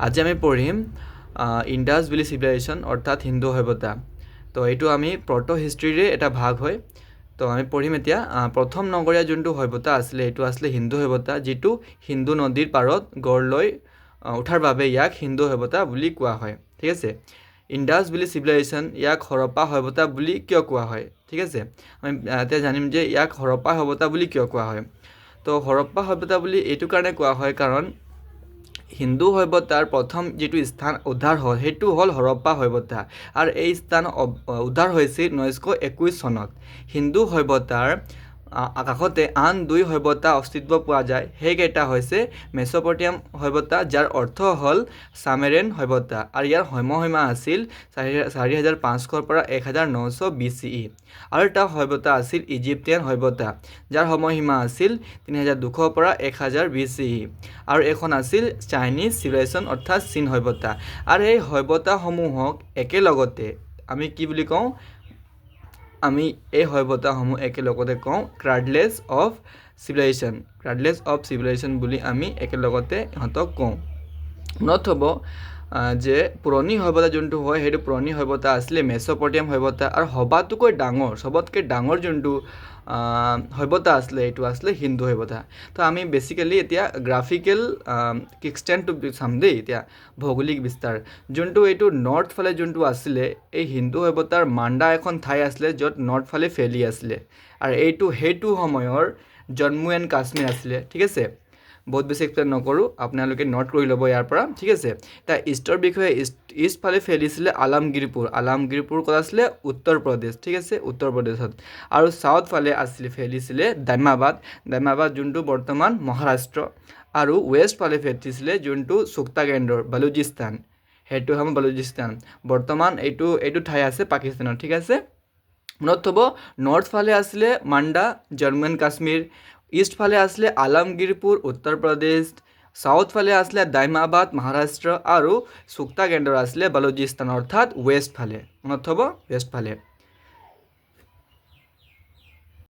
আজি আমি পঢ়িম ইণ্ডাছ ভেলী চিভিলাইজেশ্যন অৰ্থাৎ হিন্দু সভ্যতা। তো এইটো আমি প্ৰটো হিষ্ট্ৰীৰে এটা ভাগ হয়। তো আমি পঢ়িম এতিয়া প্ৰথম নগৰীয়া যোনটো সভ্যতা আছিলে এইটো আছিলে হিন্দু সভ্যতা, যিটো সিন্ধু নদীৰ পাৰত গঢ় লৈ উঠাৰ বাবে ইয়াক হিন্দু সভ্যতা বুলি কোৱা হয়। ঠিক আছে। ইণ্ডাছ ভেলী চিভিলাইজেশ্যন ইয়াক হৰপ্পা সভ্যতা বুলি কিয় কোৱা হয়? ঠিক আছে, আমি এতিয়া জানিম যে ইয়াক হৰপ্পা সভ্যতা বুলি কিয় কোৱা হয়। তো হৰপ্পা সভ্যতা বুলি এইটো কাৰণে কোৱা হয় কাৰণ হিন্দু সভ্যতাৰ প্ৰথম যিটো স্থান উদ্ধাৰ হ'ল সেইটো হ'ল হৰপ্পা সভ্যতা, আৰু এই স্থান উদ্ধাৰ হৈছিল 1921 চনত। হিন্দু সভ্যতাৰ কাষতে আন দুই সভ্যতা অস্তিত্ব পোৱা যায়, সেইকেইটা হৈছে মেচ'পটেমিয়াম সভ্যতা, যাৰ অৰ্থ হ'ল ছামেৰেন সভ্যতা, আৰু ইয়াৰ সময়সীমা আছিল 4500 পৰা 1900 BCE। আৰু এটা সভ্যতা আছিল ইজিপ্টিয়ান সভ্যতা, যাৰ সময়সীমা আছিল 3200 পৰা 1000 BCE, আৰু এখন আছিল চাইনিজ চিভিলাইজেশ্যন অৰ্থাৎ চীন সভ্যতা। আৰু এই সভ্যতাসমূহক একেলগতে আমি কি বুলি কওঁ? আমি এই সভ্যতাসমূহ একেলগতে কওঁ ক্ৰাডলেছ অফ চিভিলাইজেশ্যন। ক্ৰাডলেছ অফ চিভিলাইজেশ্যন বুলি আমি একেলগতে ইহঁতক কওঁ। মনত হ'ব যে পুৰণি সভ্যতা যোনটো হয় সেইটো পুৰণি সভ্যতা আছিলে মেচ'পটেমিয়াম সভ্যতা, আৰু চবতকৈ ডাঙৰ যোনটো সভ্যতা আছিলে এইটো আছিলে হিন্দু সভ্যতা। তো আমি বেচিকেলি এতিয়া গ্ৰাফিকেল এক্সটেণ্টটো চাম দেই। এতিয়া ভৌগোলিক বিস্তাৰ যোনটো এইটো নৰ্থ ফালে যোনটো আছিলে, এই হিন্দু সভ্যতাৰ মাণ্ডা এখন ঠাই আছিলে য'ত নৰ্থ ফালে ফেলি আছিলে, আৰু সেইটো সময়ৰ জম্মু এণ্ড কাশ্মীৰ আছিলে। ঠিক আছে, বহুত বেছি এক্সপ্লেইন নকৰোঁ, আপোনালোকে নোট কৰি ল'ব ইয়াৰ পৰা। ঠিক আছে, এতিয়া ইষ্টৰ বিষয়ে ইষ্ট ফালে ফেলিছিলে আলামগীৰপুৰ ক'ত আছিলে? উত্তৰ প্ৰদেশ। ঠিক আছে, উত্তৰ প্ৰদেশত। আৰু চাউথ ফালে ফেলিছিলে দাইমাবাদ যোনটো বৰ্তমান মহাৰাষ্ট্ৰ, আৰু ৱেষ্ট ফালে ফেলিছিলে যোনটো সুক্তাগেণ্ডৰ বালুচিস্তান, সেইটো হ'ল বালুচিস্তান, বৰ্তমান এইটো ঠাই আছে পাকিস্তানত। ঠিক আছে, মনত থ'ব নৰ্থ ফালে আছিলে মাণ্ডা জম্মু এণ্ড কাশ্মীৰ, ইষ্ট ফালে আছিলে আলামগীৰপুৰ উত্তৰ প্ৰদেশ, সাউথ ফালে আছিলে দাইমাবাদ মহাৰাষ্ট্ৰ, আৰু সুক্তাগেণ্ডৰ আছিলে বালুচিস্তান অৰ্থাৎ ৱেষ্ট ফালে। মনত থ'ব ৱেষ্ট ফালে।